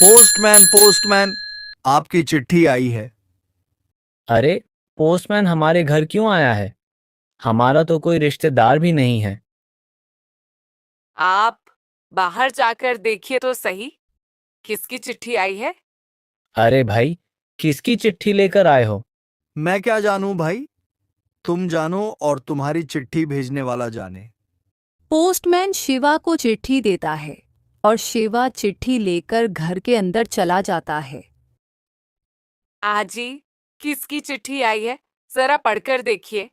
Postman postman, आपकी चिट्ठी आई है। अरे, पोस्टमैन हमारे घर क्यों आया है? हमारा तो कोई रिश्तेदार भी नहीं है। आप बाहर जाकर देखिए तो सही, किसकी चिट्ठी आई है। अरे भाई, किसकी चिट्ठी लेकर आए हो? मैं क्या जानूं भाई, तुम जानो और तुम्हारी चिट्ठी भेजने वाला जाने। पोस्टमैन शिवा को चिट्ठी देता है और शिवा चिट्ठी लेकर घर के अंदर चला जाता है। आजी, किसकी चिट्ठी आई है, जरा पढ़कर देखिए।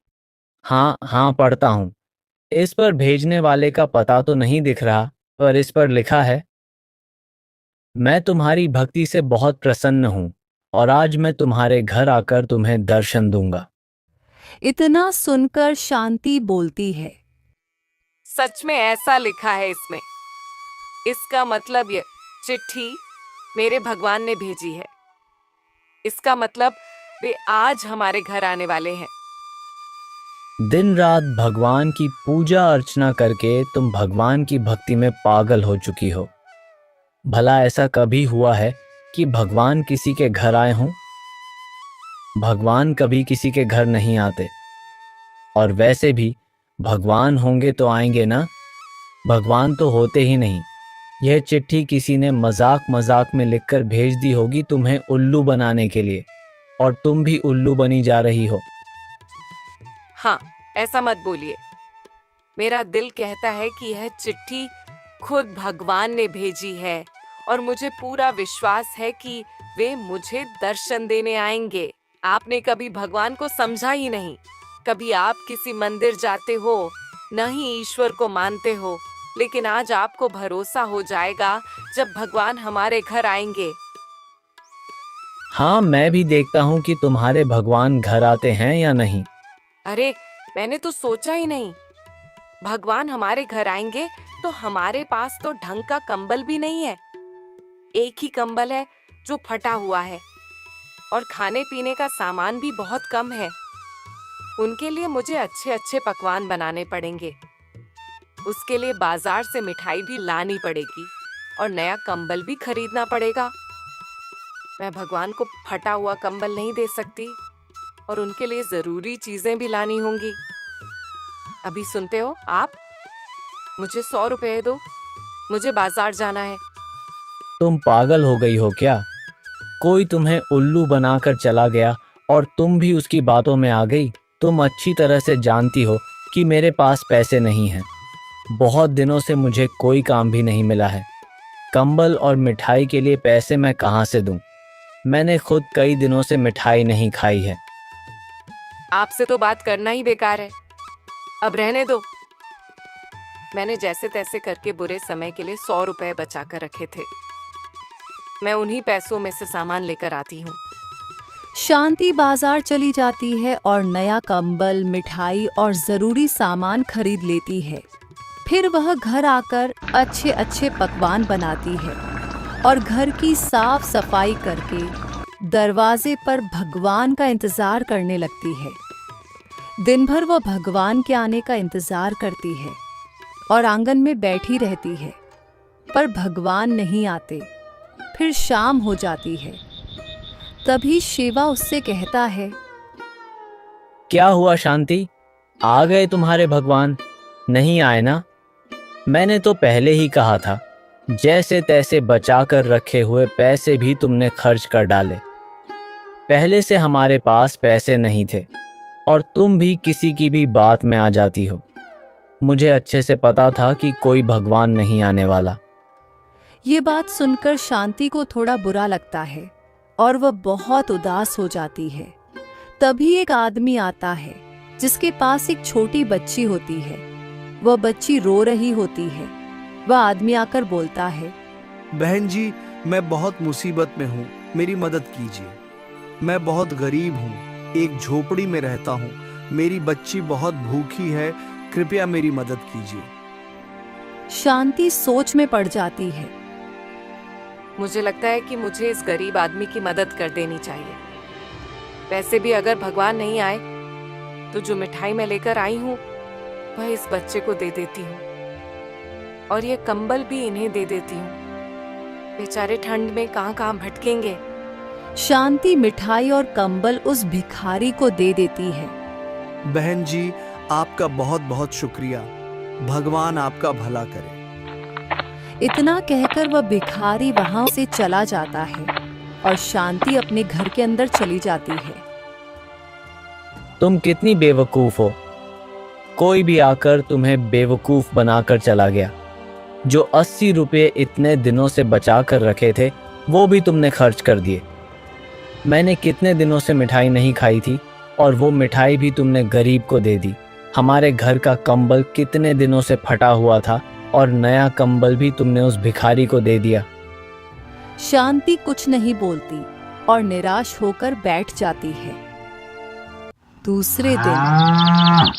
हाँ हाँ, पढ़ता हूँ। इस पर भेजने वाले का पता तो नहीं दिख रहा, पर इस पर लिखा है, मैं तुम्हारी भक्ति से बहुत प्रसन्न हूँ और आज मैं तुम्हारे घर आकर तुम्हें दर्शन दूंगा। इतना सुनकर शांति बोलती है, सच में ऐसा लिखा है इसमें। इसका मतलब ये चिट्ठी मेरे भगवान ने भेजी है। इसका मतलब वे आज हमारे घर आने वाले हैं। दिन रात भगवान की पूजा अर्चना करके तुम भगवान की भक्ति में पागल हो चुकी हो। भला ऐसा कभी हुआ है कि भगवान किसी के घर आए हों? भगवान कभी किसी के घर नहीं आते। और वैसे भी भगवान होंगे तो आएंगे ना, भगवान तो होते ही नहीं। यह चिट्ठी किसी ने मजाक मजाक में लिखकर भेज दी होगी तुम्हें उल्लू बनाने के लिए, और तुम भी उल्लू बनी जा रही हो। हाँ, ऐसा मत बोलिए। मेरा दिल कहता है कि यह चिट्ठी खुद भगवान ने भेजी है और मुझे पूरा विश्वास है कि वे मुझे दर्शन देने आएंगे। आपने कभी भगवान को समझा ही नहीं। कभी आप किसी मंदिर जाते हो, न ही ईश्वर को मानते हो, लेकिन आज आपको भरोसा हो जाएगा जब भगवान हमारे घर आएंगे। हाँ, मैं भी देखता हूँ कि तुम्हारे भगवान घर आते हैं या नहीं। अरे, मैंने तो सोचा ही नहीं। भगवान हमारे घर आएंगे तो हमारे पास तो ढंग का कंबल भी नहीं है। एक ही कंबल है जो फटा हुआ है, और खाने पीने का सामान भी बहुत कम है। उनके लिए मुझे अच्छे अच्छे पकवान बनाने पड़ेंगे। उसके लिए बाजार से मिठाई भी लानी पड़ेगी और नया कंबल भी खरीदना पड़ेगा। मैं भगवान को फटा हुआ कंबल नहीं दे सकती, और उनके लिए जरूरी चीजें भी लानी होंगी। अभी सुनते हो आप? मुझे 100 रुपए दो, मुझे बाजार जाना है। तुम पागल हो गई हो क्या? कोई तुम्हें उल्लू बनाकर चला गया और तुम भी उसकी बातों में आ गई। तुम अच्छी तरह से जानती हो कि मेरे पास पैसे नहीं हैं। बहुत दिनों से मुझे कोई काम भी नहीं मिला है। कंबल और मिठाई के लिए पैसे मैं कहाँ से दूं? मैंने खुद कई दिनों से मिठाई नहीं खाई है। आपसे तो बात करना ही बेकार है। अब रहने दो। मैंने जैसे तैसे करके बुरे समय के लिए 100 रुपए बचा कर रखे थे। मैं उन्हीं पैसों में से सामान लेकर आती हूँ। शांति बाजार चली जाती है और नया कंबल, मिठाई और जरूरी सामान खरीद लेती है। फिर वह घर आकर अच्छे अच्छे पकवान बनाती है और घर की साफ सफाई करके दरवाजे पर भगवान का इंतजार करने लगती है। दिन भर वह भगवान के आने का इंतजार करती है और आंगन में बैठी रहती है, पर भगवान नहीं आते। फिर शाम हो जाती है। तभी शिवा उससे कहता है, क्या हुआ शांति? आ गए तुम्हारे भगवान? नहीं आए ना? मैंने तो पहले ही कहा था। जैसे तैसे बचा कर रखे हुए पैसे भी तुमने खर्च कर डाले। पहले से हमारे पास पैसे नहीं थे और तुम भी किसी की भी बात में आ जाती हो। मुझे अच्छे से पता था कि कोई भगवान नहीं आने वाला। ये बात सुनकर शांति को थोड़ा बुरा लगता है और वह बहुत उदास हो जाती है। तभी एक आदमी आता है जिसके पास एक छोटी बच्ची होती है। वह बच्ची रो रही होती है। वह आदमी आकर बोलता है, बहन जी, मैं बहुत मुसीबत में हूँ, मेरी मदद कीजिए। मैं बहुत गरीब हूँ, एक झोपड़ी में रहता हूँ। मेरी बच्ची बहुत भूखी है, कृपया मेरी मदद कीजिए। शांति सोच में पड़ जाती है। मुझे लगता है कि मुझे इस गरीब आदमी की मदद कर देनी चाहिए। वैसे भी अगर भगवान नहीं आए तो जो मिठाई मैं लेकर आई हूँ वह इस बच्चे को दे देती हूँ, और ये कंबल भी इन्हें दे देती हूँ। बेचारे ठंड में कहाँ कहाँ भटकेंगे। शांति मिठाई और कंबल उस भिखारी को दे देती है। बहन जी, आपका बहुत बहुत शुक्रिया। भगवान आपका भला करे। इतना कहकर वह भिखारी वहां से चला जाता है और शांति अपने घर के अंदर चली जाती है। तुम कितनी बेवकूफ हो। कोई भी आकर तुम्हें बेवकूफ बनाकर चला गया। जो 80 रुपये इतने दिनों से बचा कर रखे थे वो भी तुमने खर्च कर दिए। मैंने कितने दिनों से मिठाई नहीं खाई थी और वो मिठाई भी तुमने गरीब को दे दी। हमारे घर का कंबल कितने दिनों से फटा हुआ था और नया कंबल भी तुमने उस भिखारी को दे दिया। शांति कुछ नहीं बोलती और निराश होकर बैठ जाती है। दूसरे दिन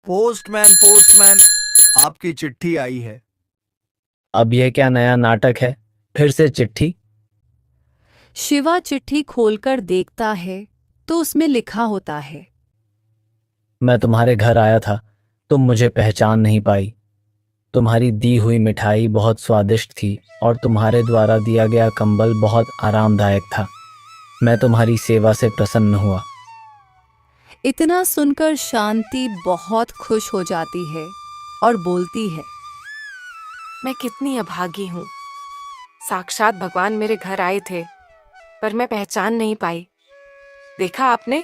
पोस्टमैन, आपकी चिट्ठी आई है। अब यह क्या नया नाटक है? फिर से चिट्ठी? शिवा चिट्ठी खोलकर देखता है तो उसमें लिखा होता है, मैं तुम्हारे घर आया था, तुम मुझे पहचान नहीं पाई। तुम्हारी दी हुई मिठाई बहुत स्वादिष्ट थी और तुम्हारे द्वारा दिया गया कंबल बहुत आरामदायक था। मैं तुम्हारी सेवा से प्रसन्न हुआ। इतना सुनकर शांति बहुत खुश हो जाती है और बोलती है, मैं कितनी अभागी हूँ। साक्षात भगवान मेरे घर आए थे पर मैं पहचान नहीं पाई। देखा आपने,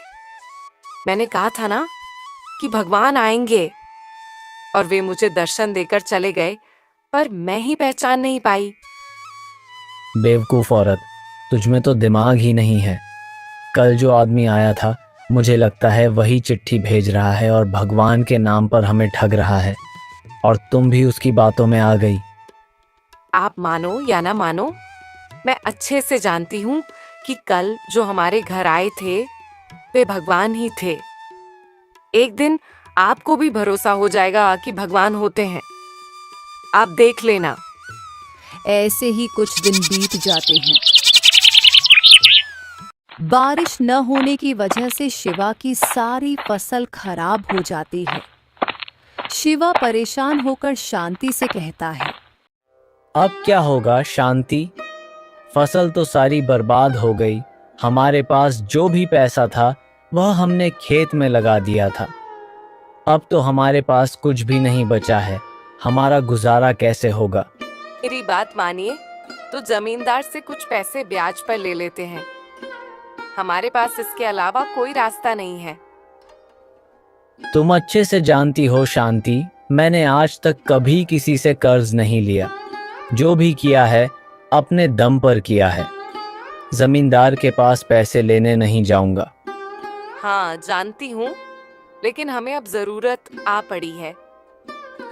मैंने कहा था ना कि भगवान आएंगे और वे मुझे दर्शन देकर चले गए, पर मैं ही पहचान नहीं पाई। बेवकूफ़ औरत, तुझमें तो दिमाग ही नहीं है। कल जो आदमी आया था मुझे लगता है वही चिट्ठी भेज रहा है और भगवान के नाम पर हमें ठग रहा है, और तुम भी उसकी बातों में आ गई। आप मानो या ना मानो, मैं अच्छे से जानती हूँ कि कल जो हमारे घर आए थे वे भगवान ही थे। एक दिन आपको भी भरोसा हो जाएगा कि भगवान होते हैं। आप देख लेना। ऐसे ही कुछ दिन बीत जाते हैं। बारिश न होने की वजह से शिवा की सारी फसल खराब हो जाती है। शिवा परेशान होकर शांति से कहता है, अब क्या होगा शांति? फसल तो सारी बर्बाद हो गई। हमारे पास जो भी पैसा था वह हमने खेत में लगा दिया था। अब तो हमारे पास कुछ भी नहीं बचा है। हमारा गुजारा कैसे होगा? मेरी बात मानिए तो जमींदार से कुछ पैसे ब्याज पर ले लेते हैं। हमारे पास इसके अलावा कोई रास्ता नहीं है। तुम अच्छे से जानती हो शांति, मैंने आज तक कभी किसी से कर्ज नहीं लिया। जो भी किया है अपने दम पर किया है। जमींदार के पास पैसे लेने नहीं जाऊंगा। हाँ जानती हूँ, लेकिन हमें अब जरूरत आ पड़ी है।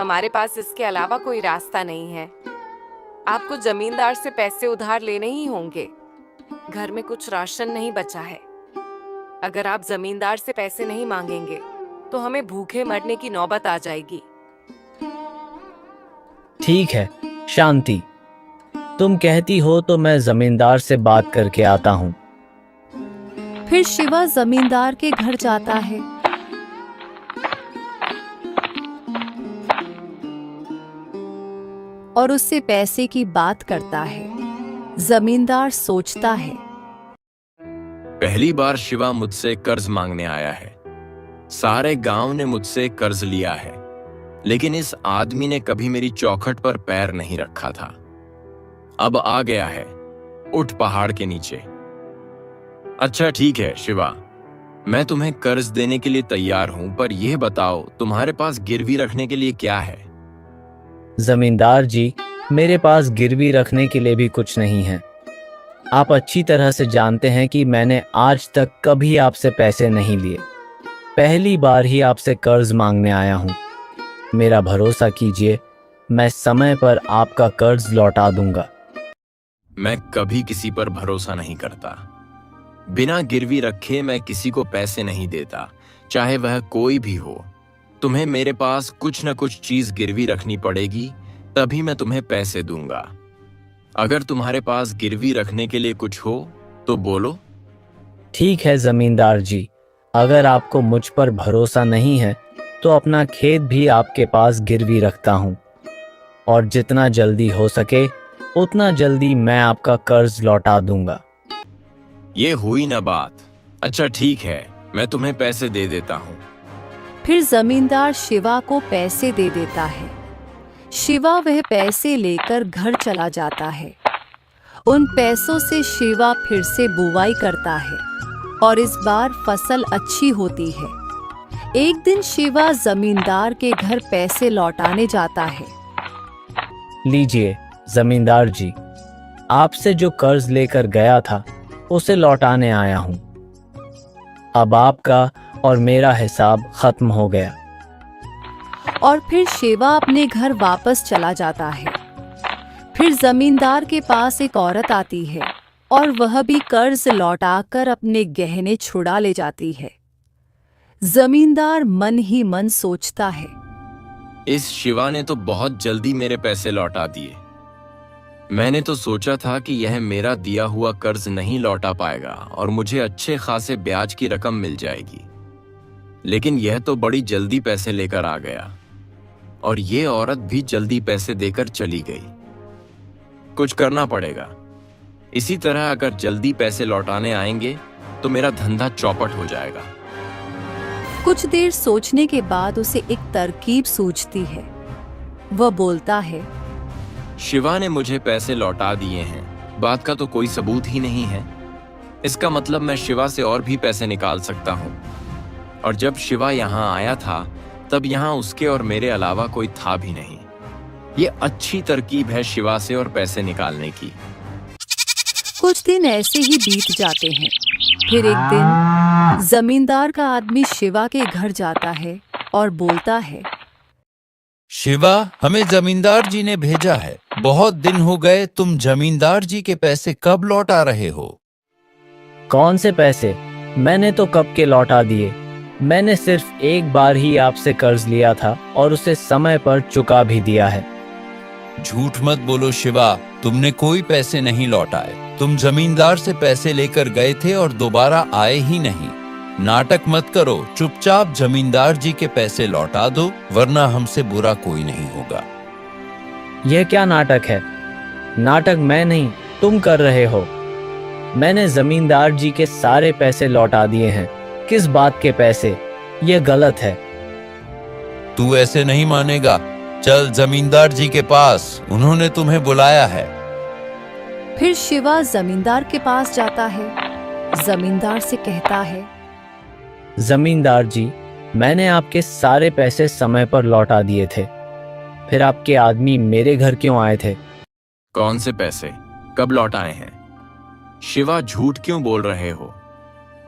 हमारे पास इसके अलावा कोई रास्ता नहीं है। आपको जमींदार से पैसे उधार लेने ही होंगे। घर में कुछ राशन नहीं बचा है। अगर आप जमींदार से पैसे नहीं मांगेंगे तो हमें भूखे मरने की नौबत आ जाएगी। ठीक है शांति, तुम कहती हो तो मैं जमींदार से बात करके आता हूँ। फिर शिवा जमींदार के घर जाता है। और उससे पैसे की बात करता है। जमींदार सोचता है, पहली बार शिवा मुझसे कर्ज मांगने आया है। सारे गांव ने मुझसे कर्ज लिया है, लेकिन इस आदमी ने कभी मेरी चौखट पर पैर नहीं रखा था। अब आ गया है, उठ पहाड़ के नीचे। अच्छा ठीक है शिवा, मैं तुम्हें कर्ज देने के लिए तैयार हूं, पर यह बताओ तुम्हारे पास गिरवी रखने के लिए क्या है? जमींदार जी, मेरे पास गिरवी रखने के लिए भी कुछ नहीं है। आप अच्छी तरह से जानते हैं कि मैंने आज तक कभी आपसे पैसे नहीं लिए। पहली बार ही आपसे कर्ज मांगने आया हूँ। मेरा भरोसा कीजिए, मैं समय पर आपका कर्ज लौटा दूंगा। मैं कभी किसी पर भरोसा नहीं करता। बिना गिरवी रखे मैं किसी को पैसे नहीं देता, चाहे वह कोई भी हो। तुम्हें मेरे पास कुछ न कुछ चीज गिरवी रखनी पड़ेगी, तभी मैं तुम्हें पैसे दूंगा। अगर तुम्हारे पास गिरवी रखने के लिए कुछ हो तो बोलो। ठीक है जमींदार जी, अगर आपको मुझ पर भरोसा नहीं है तो अपना खेत भी आपके पास गिरवी रखता हूँ, और जितना जल्दी हो सके उतना जल्दी मैं आपका कर्ज लौटा दूंगा। ये हुई ना बात। अच्छा ठीक है, मैं तुम्हें पैसे दे देता हूँ। फिर जमींदार शिवा को पैसे दे देता है। शिवा वह पैसे लेकर घर चला जाता है। उन पैसों से शिवा फिर से बुवाई करता है और इस बार फसल अच्छी होती है। एक दिन शिवा जमींदार के घर पैसे लौटाने जाता है। लीजिए जमींदार जी, आपसे जो कर्ज लेकर गया था उसे लौटाने आया हूं। अब आपका और मेरा हिसाब खत्म हो गया। और फिर शिवा अपने घर वापस चला जाता है। फिर जमींदार के पास एक औरत आती है और वह भी कर्ज लौटाकर अपने गहने छुड़ा ले जाती है। जमींदार मन ही मन सोचता है, इस शिवा ने तो बहुत जल्दी मेरे पैसे लौटा दिए। मैंने तो सोचा था कि यह मेरा दिया हुआ कर्ज नहीं लौटा पाएगा और मुझे अच्छे खासे ब्याज की रकम मिल जाएगी, लेकिन यह तो बड़ी जल्दी पैसे लेकर आ गया और ये औरत भी जल्दी पैसे देकर चली गई। कुछ करना पड़ेगा। इसी तरह अगर जल्दी पैसे लौटाने आएंगे तो मेरा धंधा चौपट हो जाएगा। कुछ देर सोचने के बाद उसे एक तरकीब सूझती है। वह बोलता है, शिवा ने मुझे पैसे लौटा दिए हैं, बात का तो कोई सबूत ही नहीं है। इसका मतलब मैं शिवा से और भी पैसे निकाल सकता हूँ। और जब शिवा यहाँ आया था तब यहाँ उसके और मेरे अलावा कोई था भी नहीं। ये अच्छी तरकीब है शिवा से और पैसे निकालने की। कुछ दिन ऐसे ही बीत जाते हैं। फिर एक दिन जमींदार का आदमी शिवा के घर जाता है और बोलता है, शिवा, हमें जमींदार जी ने भेजा है। बहुत दिन हो गए, तुम जमींदार जी के पैसे कब लौटा रहे हो? कौन से पैसे? मैंने तो कब के लौटा दिए। मैंने सिर्फ एक बार ही आपसे कर्ज लिया था और उसे समय पर चुका भी दिया है। झूठ मत बोलो शिवा, तुमने कोई पैसे नहीं लौटाए। तुम जमींदार से पैसे लेकर गए थे और दोबारा आए ही नहीं। नाटक मत करो, चुपचाप जमींदार जी के पैसे लौटा दो, वरना हमसे बुरा कोई नहीं होगा। यह क्या नाटक है? नाटक मैं नहीं, तुम कर रहे हो। मैंने जमींदार जी के सारे पैसे लौटा दिए हैं। किस बात के पैसे? यह गलत है। तू ऐसे नहीं मानेगा। चल जमींदार जी के पास, उन्होंने तुम्हें बुलाया है। फिर शिवा जमींदार के पास जाता है। जमींदार से कहता है, जमींदार जी, मैंने आपके सारे पैसे समय पर लौटा दिए थे। फिर आपके आदमी मेरे घर क्यों आए थे? कौन से पैसे? कब लौटाए हैं? शिवा, झूठ क्यों बोल रहे हो?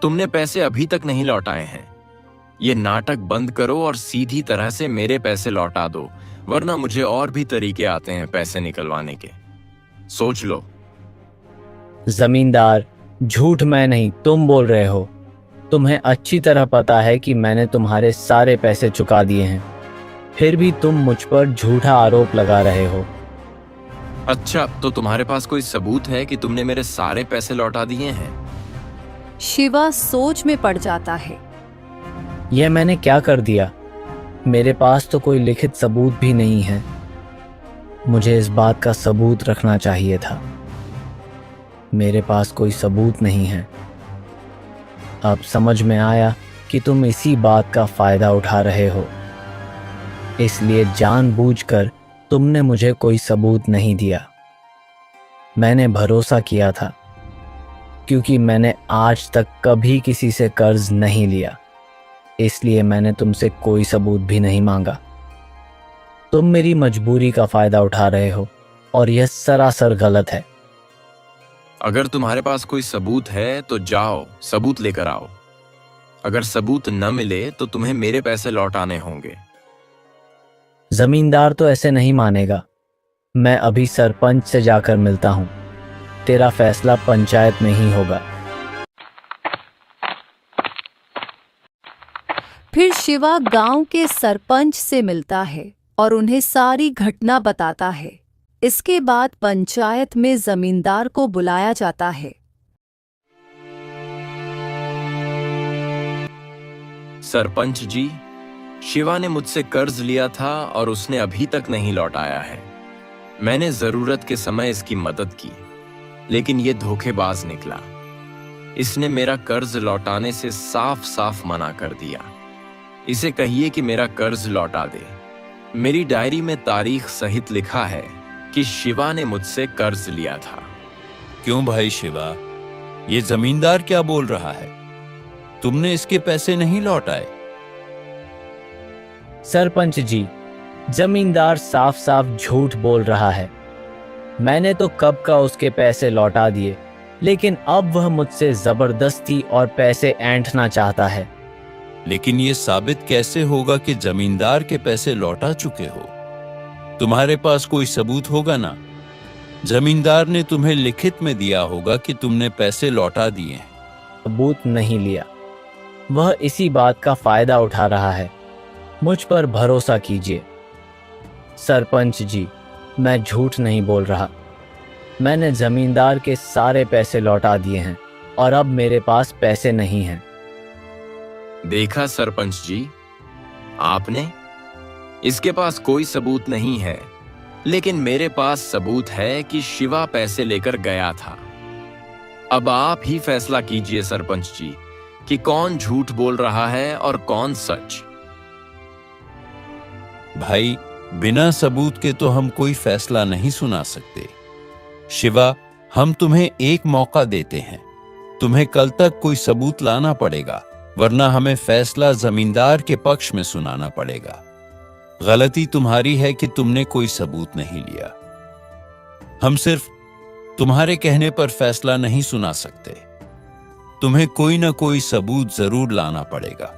तुमने पैसे अभी तक नहीं लौटाए हैं। ये नाटक बंद करो और सीधी तरह से मेरे पैसे लौटा दो, वरना मुझे और भी तरीके आते हैं पैसे निकलवाने के। सोच लो। जमींदार, झूठ मैं नहीं, तुम बोल रहे हो। तुम्हें अच्छी तरह पता है कि मैंने तुम्हारे सारे पैसे चुका दिए हैं, फिर भी तुम मुझ पर झूठा आरोप लगा रहे हो। अच्छा, तो तुम्हारे पास कोई सबूत है कि तुमने मेरे सारे पैसे लौटा दिए हैं? शिवा सोच में पड़ जाता है। यह मैंने क्या कर दिया? मेरे पास तो कोई लिखित सबूत भी नहीं है। मुझे इस बात का सबूत रखना चाहिए था। मेरे पास कोई सबूत नहीं है। अब समझ में आया कि तुम इसी बात का फायदा उठा रहे हो, इसलिए जानबूझकर तुमने मुझे कोई सबूत नहीं दिया। मैंने भरोसा किया था, क्योंकि मैंने आज तक कभी किसी से कर्ज नहीं लिया, इसलिए मैंने तुमसे कोई सबूत भी नहीं मांगा। तुम मेरी मजबूरी का फायदा उठा रहे हो और यह सरासर गलत है। अगर तुम्हारे पास कोई सबूत है तो जाओ सबूत लेकर आओ। अगर सबूत न मिले तो तुम्हें मेरे पैसे लौटाने होंगे। जमींदार तो ऐसे नहीं मानेगा। मैं अभी सरपंच से जाकर मिलता हूँ। तेरा फैसला पंचायत में ही होगा। फिर शिवा गांव के सरपंच से मिलता है और उन्हें सारी घटना बताता है। इसके बाद पंचायत में जमींदार को बुलाया जाता है। सरपंच जी, शिवा ने मुझसे कर्ज लिया था और उसने अभी तक नहीं लौटाया है। मैंने जरूरत के समय इसकी मदद की, लेकिन ये धोखेबाज निकला। इसने मेरा कर्ज लौटाने से साफ साफ मना कर दिया। इसे कहिए कि मेरा कर्ज लौटा दे। मेरी डायरी में तारीख सहित लिखा है कि शिवा ने मुझसे कर्ज लिया था। क्यों भाई शिवा, ये जमींदार क्या बोल रहा है? तुमने इसके पैसे नहीं लौटाए? सरपंच जी, जमींदार साफ साफ झूठ बोल रहा है। मैंने तो कब का उसके पैसे लौटा दिए, लेकिन अब वह मुझसे जबरदस्ती और पैसे ऐंठना चाहता है। लेकिन ये साबित कैसे होगा कि जमींदार के पैसे लौटा चुके हो? तुम्हारे पास कोई सबूत होगा ना? जमींदार ने तुम्हें लिखित में दिया होगा कि तुमने पैसे लौटा दिए हैं। सबूत नहीं लिया, वह इसी बात का फायदा उठा रहा है। मुझ पर भरोसा कीजिए सरपंच जी, मैं झूठ नहीं बोल रहा। मैंने जमींदार के सारे पैसे लौटा दिए हैं और अब मेरे पास पैसे नहीं हैं। देखा सरपंच जी, आपने? इसके पास कोई सबूत नहीं है, लेकिन मेरे पास सबूत है कि शिवा पैसे लेकर गया था। अब आप ही फैसला कीजिए सरपंच जी कि कौन झूठ बोल रहा है और कौन सच। भाई, बिना सबूत के तो हम कोई फैसला नहीं सुना सकते। शिवा, हम तुम्हें एक मौका देते हैं। तुम्हें कल तक कोई सबूत लाना पड़ेगा, वरना हमें फैसला जमींदार के पक्ष में सुनाना पड़ेगा। गलती तुम्हारी है कि तुमने कोई सबूत नहीं लिया। हम सिर्फ तुम्हारे कहने पर फैसला नहीं सुना सकते। तुम्हें कोई ना कोई सबूत जरूर लाना पड़ेगा,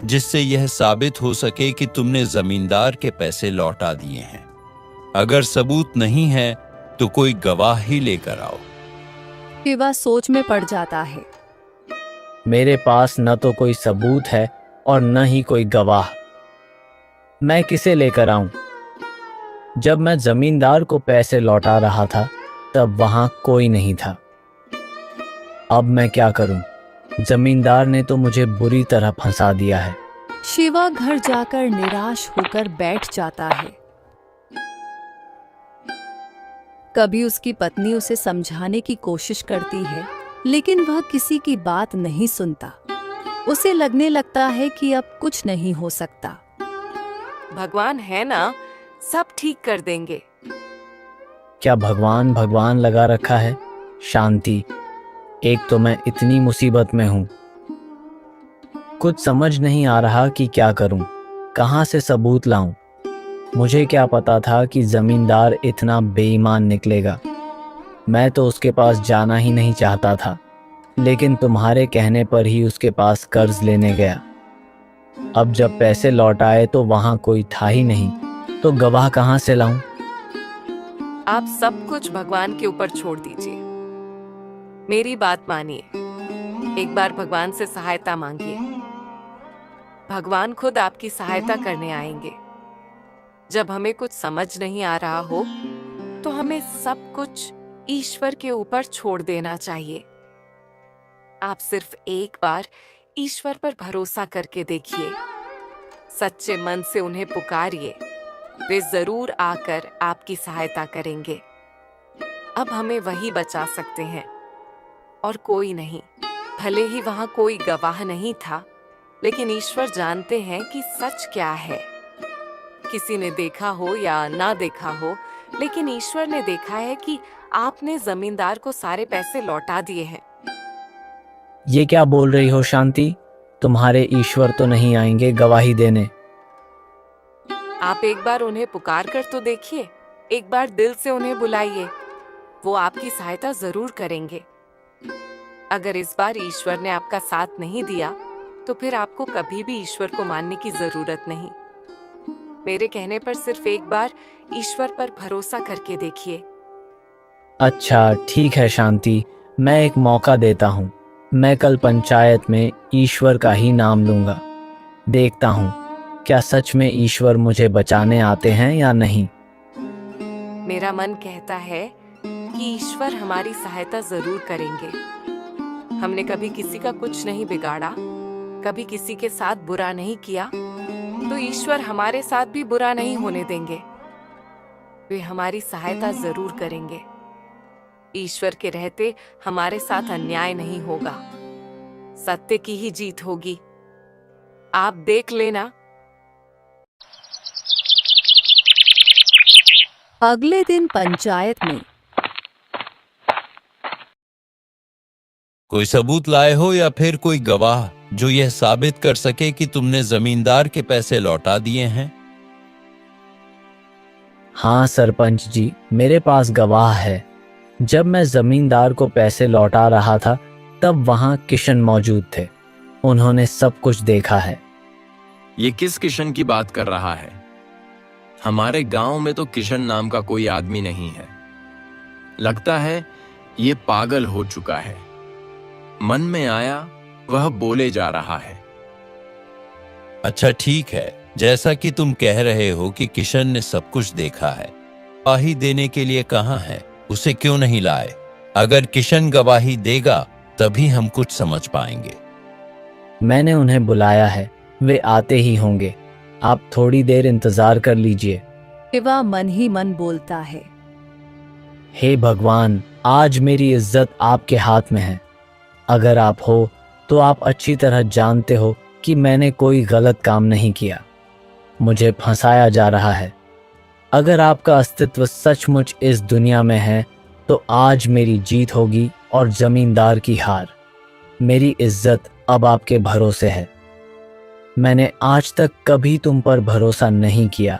जिससे यह साबित हो सके कि तुमने जमींदार के पैसे लौटा दिए हैं। अगर सबूत नहीं है तो कोई गवाह ही लेकर आओ। शिवा सोच में पड़ जाता है। मेरे पास न तो कोई सबूत है और न ही कोई गवाह। मैं किसे लेकर आऊं? जब मैं जमींदार को पैसे लौटा रहा था तब वहां कोई नहीं था। अब मैं क्या करूं? जमींदार ने तो मुझे बुरी तरह फंसा दिया है। शिवा घर जाकर निराश होकर बैठ जाता है। कभी उसकी पत्नी उसे समझाने की कोशिश करती है, लेकिन वह किसी की बात नहीं सुनता। उसे लगने लगता है कि अब कुछ नहीं हो सकता। भगवान है ना, सब ठीक कर देंगे। क्या भगवान भगवान लगा रखा है? शांति, एक तो मैं इतनी मुसीबत में हूं, कुछ समझ नहीं आ रहा कि क्या करूं, कहां से सबूत लाऊं। मुझे क्या पता था कि जमींदार इतना बेईमान निकलेगा। मैं तो उसके पास जाना ही नहीं चाहता था, लेकिन तुम्हारे कहने पर ही उसके पास कर्ज लेने गया। अब जब पैसे लौटाए तो वहां कोई था ही नहीं, तो गवाह कहां से लाऊं? आप सब कुछ भगवान के ऊपर छोड़ दीजिए। मेरी बात मानिए, एक बार भगवान से सहायता मांगिए। भगवान खुद आपकी सहायता करने आएंगे। जब हमें कुछ समझ नहीं आ रहा हो तो हमें सब कुछ ईश्वर के ऊपर छोड़ देना चाहिए। आप सिर्फ एक बार ईश्वर पर भरोसा करके देखिए। सच्चे मन से उन्हें पुकारिए, वे जरूर आकर आपकी सहायता करेंगे। अब हमें वही बचा सकते हैं और कोई नहीं। भले ही वहां कोई गवाह नहीं था, लेकिन ईश्वर जानते हैं कि सच क्या है। किसी ने देखा हो या ना देखा हो, लेकिन ईश्वर ने देखा है कि आपने जमींदार को सारे पैसे लौटा दिए हैं। ये क्या बोल रही हो शांति? तुम्हारे ईश्वर तो नहीं आएंगे गवाही देने। आप एक बार उन्हें पुकार कर तो देखिए, एक बार दिल से उन्हें बुलाइए, वो आपकी सहायता जरूर करेंगे। अगर इस बार ईश्वर ने आपका साथ नहीं दिया तो फिर आपको कभी भी ईश्वर को मानने की जरूरत नहीं। मेरे कहने पर सिर्फ एक बार ईश्वर पर भरोसा करके देखिए। अच्छा ठीक है शांति, मैं एक मौका देता हूँ। मैं कल पंचायत में ईश्वर का ही नाम लूंगा। देखता हूँ क्या सच में ईश्वर मुझे बचाने आते हैं या नहीं। मेरा मन कहता है कि ईश्वर हमारी सहायता जरूर करेंगे। हमने कभी किसी का कुछ नहीं बिगाड़ा, कभी किसी के साथ बुरा नहीं किया, तो ईश्वर हमारे साथ भी बुरा नहीं होने देंगे। वे हमारी सहायता जरूर करेंगे। ईश्वर के रहते हमारे साथ अन्याय नहीं होगा, सत्य की ही जीत होगी। आप देख लेना। अगले दिन पंचायत में कोई सबूत लाए हो या फिर कोई गवाह जो यह साबित कर सके कि तुमने जमींदार के पैसे लौटा दिए हैं? हाँ सरपंच जी, मेरे पास गवाह है। जब मैं जमींदार को पैसे लौटा रहा था तब वहां किशन मौजूद थे। उन्होंने सब कुछ देखा है। ये किस किशन की बात कर रहा है? हमारे गांव में तो किशन नाम का कोई आदमी नहीं है। लगता है ये पागल हो चुका है। मन में आया वह बोले जा रहा है। अच्छा ठीक है, जैसा कि तुम कह रहे हो कि किशन ने सब कुछ देखा है, गवाही देने के लिए कहाँ है? उसे क्यों नहीं लाए? अगर किशन गवाही देगा तभी हम कुछ समझ पाएंगे। मैंने उन्हें बुलाया है, वे आते ही होंगे। आप थोड़ी देर इंतजार कर लीजिए। शिवा मन ही मन बोलता है। हे भगवान, आज मेरी इज्जत आपके हाथ में है। अगर आप हो तो आप अच्छी तरह जानते हो कि मैंने कोई गलत काम नहीं किया। मुझे फंसाया जा रहा है। अगर आपका अस्तित्व सचमुच इस दुनिया में है तो आज मेरी जीत होगी और जमींदार की हार। मेरी इज्जत अब आपके भरोसे है। मैंने आज तक कभी तुम पर भरोसा नहीं किया,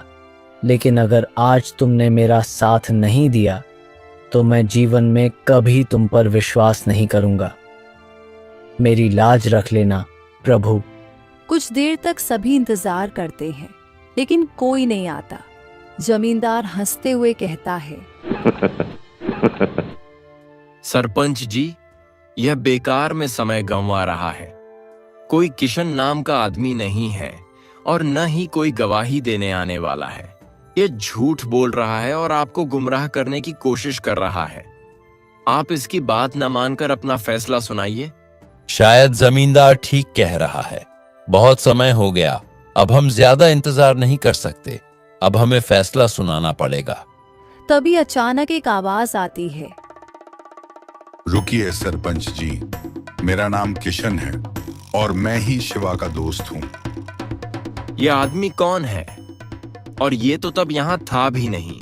लेकिन अगर आज तुमने मेरा साथ नहीं दिया तो मैं जीवन में कभी तुम पर विश्वास नहीं करूंगा। मेरी लाज रख लेना प्रभु। कुछ देर तक सभी इंतजार करते हैं, लेकिन कोई नहीं आता। जमींदार हंसते हुए कहता है, सरपंच जी, यह बेकार में समय गंवा रहा है। कोई किशन नाम का आदमी नहीं है और न ही कोई गवाही देने आने वाला है। ये झूठ बोल रहा है और आपको गुमराह करने की कोशिश कर रहा है। आप इसकी बात न मानकर अपना फैसला सुनाइए। शायद जमींदार ठीक कह रहा है। बहुत समय हो गया, अब हम ज्यादा इंतजार नहीं कर सकते। अब हमें फैसला सुनाना पड़ेगा। तभी अचानक एक आवाज आती है। रुकिए सरपंच जी, मेरा नाम किशन है और मैं ही शिवा का दोस्त हूँ। यह आदमी कौन है? और ये तो तब यहां था भी नहीं।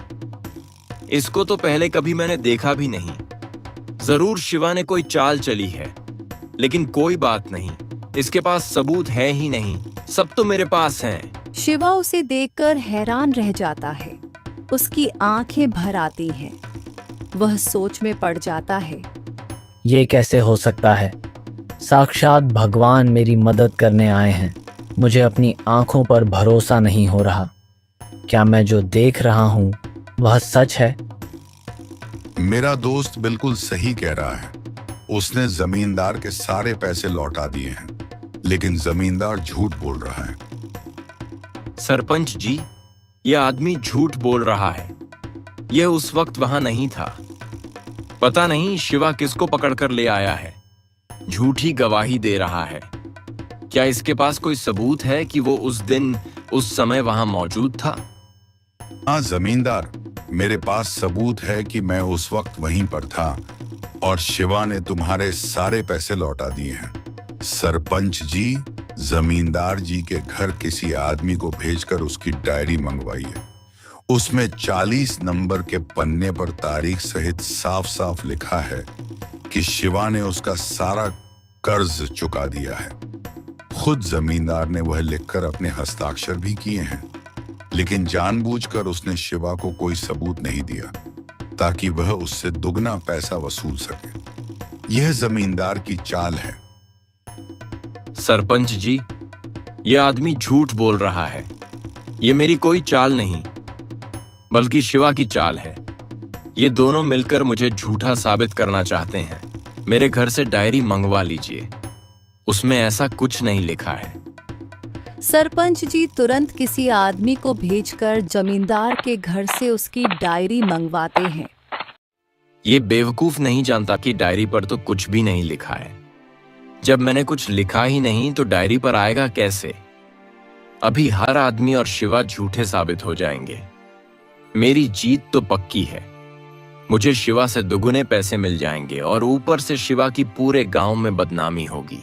इसको तो पहले कभी मैंने देखा भी नहीं। जरूर शिवा ने कोई चाल चली है, लेकिन कोई बात नहीं, इसके पास सबूत है ही नहीं। सब तो मेरे पास हैं। शिवा उसे देखकर हैरान रह जाता है। उसकी आंखें भर आती हैं। वह सोच में पड़ जाता है। ये कैसे हो सकता है? साक्षात भगवान मेरी मदद करने आए हैं। मुझे अपनी आंखों पर भरोसा नहीं हो रहा। क्या मैं जो देख रहा हूँ वह सच है? मेरा दोस्त बिल्कुल सही कह रहा है। उसने जमींदार के सारे पैसे लौटा दिए हैं, लेकिन जमींदार झूठ बोल रहा है। सरपंच जी, यह आदमी झूठ बोल रहा है। यह उस वक्त वहां नहीं था। पता नहीं शिवा किसको पकड़कर ले आया है। झूठी गवाही दे रहा है। क्या इसके पास कोई सबूत है कि वो उस दिन उस समय वहां मौजूद था? हाँ जमींदार, मेरे पास सबूत है कि मैं उस वक्त वहीं पर था और शिवा ने तुम्हारे सारे पैसे लौटा दिए हैं। सरपंच जी, जमींदार जी के घर किसी आदमी को भेजकर उसकी डायरी मंगवाई है। उसमें 40 नंबर के पन्ने पर तारीख सहित साफ साफ लिखा है कि शिवा ने उसका सारा कर्ज चुका दिया है। खुद जमींदार ने वह लिखकर अपने हस्ताक्षर भी किए हैं, लेकिन जानबूझकर उसने शिवा को कोई सबूत नहीं दिया ताकि वह उससे दुगना पैसा वसूल सके। यह जमींदार की चाल है। सरपंच जी, यह आदमी झूठ बोल रहा है। यह मेरी कोई चाल नहीं, बल्कि शिवा की चाल है। ये दोनों मिलकर मुझे झूठा साबित करना चाहते हैं। मेरे घर से डायरी मंगवा लीजिए, उसमें ऐसा कुछ नहीं लिखा है। सरपंच जी तुरंत किसी आदमी को भेजकर जमींदार के घर से उसकी डायरी मंगवाते हैं। ये बेवकूफ नहीं जानता कि डायरी पर तो कुछ भी नहीं लिखा है। जब मैंने कुछ लिखा ही नहीं तो डायरी पर आएगा कैसे? अभी हर आदमी और शिवा झूठे साबित हो जाएंगे। मेरी जीत तो पक्की है। मुझे शिवा से दुगुने पैसे मिल जाएंगे और ऊपर से शिवा की पूरे गांव में बदनामी होगी।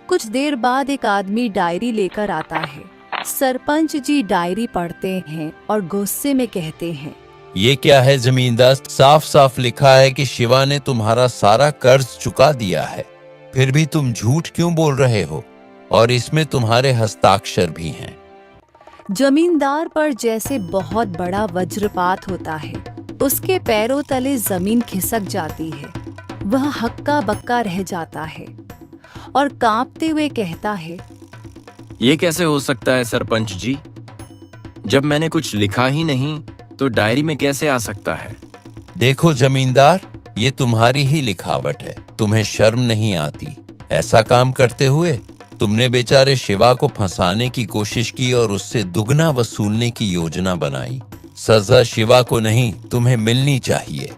कुछ देर बाद एक आदमी डायरी लेकर आता है। सरपंच जी डायरी पढ़ते हैं और गुस्से में कहते हैं, ये क्या है जमींदार, साफ साफ लिखा है कि शिवा ने तुम्हारा सारा कर्ज चुका दिया है, फिर भी तुम झूठ क्यों बोल रहे हो? और इसमें तुम्हारे हस्ताक्षर भी हैं। जमींदार पर जैसे बहुत बड़ा वज्रपात होता है। उसके पैरों तले जमीन खिसक जाती है। वह हक्का बक्का रह जाता है और कांपते हुए कहता है, ये कैसे हो सकता है सरपंच जी? जब मैंने कुछ लिखा ही नहीं तो डायरी में कैसे आ सकता है? देखो जमींदार, ये तुम्हारी ही लिखावट है। तुम्हें शर्म नहीं आती ऐसा काम करते हुए? तुमने बेचारे शिवा को फंसाने की कोशिश की और उससे दुगना वसूलने की योजना बनाई। सजा शिवा को नहीं, तुम्हें मिलनी चाहिए।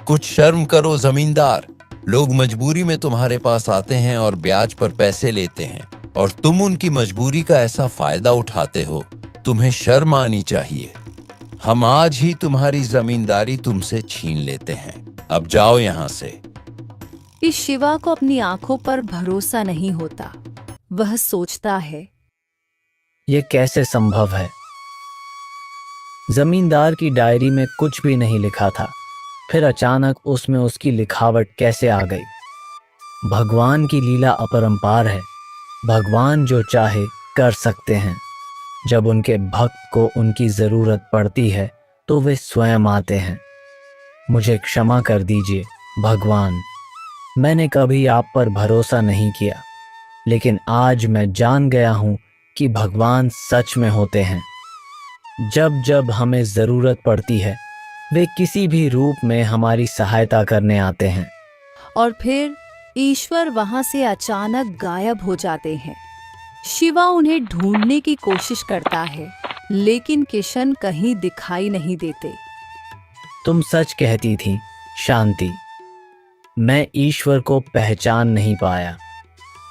कुछ शर्म करो जमींदार। लोग मजबूरी में तुम्हारे पास आते हैं और ब्याज पर पैसे लेते हैं और तुम उनकी मजबूरी का ऐसा फायदा उठाते हो। तुम्हें शर्म आनी चाहिए। हम आज ही तुम्हारी जमींदारी तुमसे छीन लेते हैं। अब जाओ यहाँ से। इस शिवा को अपनी आंखों पर भरोसा नहीं होता। वह सोचता है, ये कैसे संभव है? जमींदार की डायरी में कुछ भी नहीं लिखा था, फिर अचानक उसमें उसकी लिखावट कैसे आ गई? भगवान की लीला अपरंपार है। भगवान जो चाहे कर सकते हैं। जब उनके भक्त को उनकी जरूरत पड़ती है तो वे स्वयं आते हैं। मुझे क्षमा कर दीजिए भगवान। मैंने कभी आप पर भरोसा नहीं किया, लेकिन आज मैं जान गया हूं कि भगवान सच में होते हैं। जब जब हमें जरूरत पड़ती है वे किसी भी रूप में हमारी सहायता करने आते हैं। और फिर ईश्वर वहां से अचानक गायब हो जाते हैं। शिवा उन्हें ढूंढने की कोशिश करता है, लेकिन किशन कहीं दिखाई नहीं देते। तुम सच कहती थी शांति। मैं ईश्वर को पहचान नहीं पाया।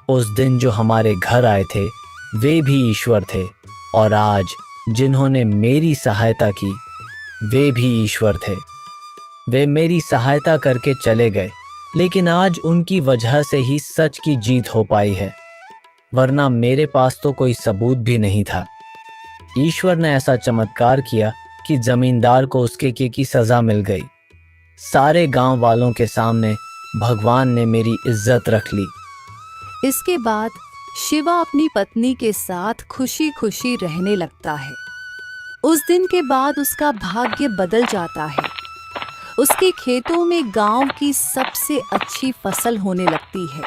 उस दिन जो हमारे घर आए थे वे भी ईश्वर थे, और आज जिन्होंने मेरी सहायता की वे भी ईश्वर थे। वे मेरी सहायता करके चले गए, लेकिन आज उनकी वजह से ही सच की जीत हो पाई है, वरना मेरे पास तो कोई सबूत भी नहीं था। ईश्वर ने ऐसा चमत्कार किया कि जमींदार को उसके किए की सजा मिल गई। सारे गांव वालों के सामने भगवान ने मेरी इज्जत रख ली। इसके बाद शिवा अपनी पत्नी के साथ खुशी खुशी रहने लगता है। उस दिन के बाद उसका भाग्य बदल जाता है। उसके खेतों में गांव की सबसे अच्छी फसल होने लगती है।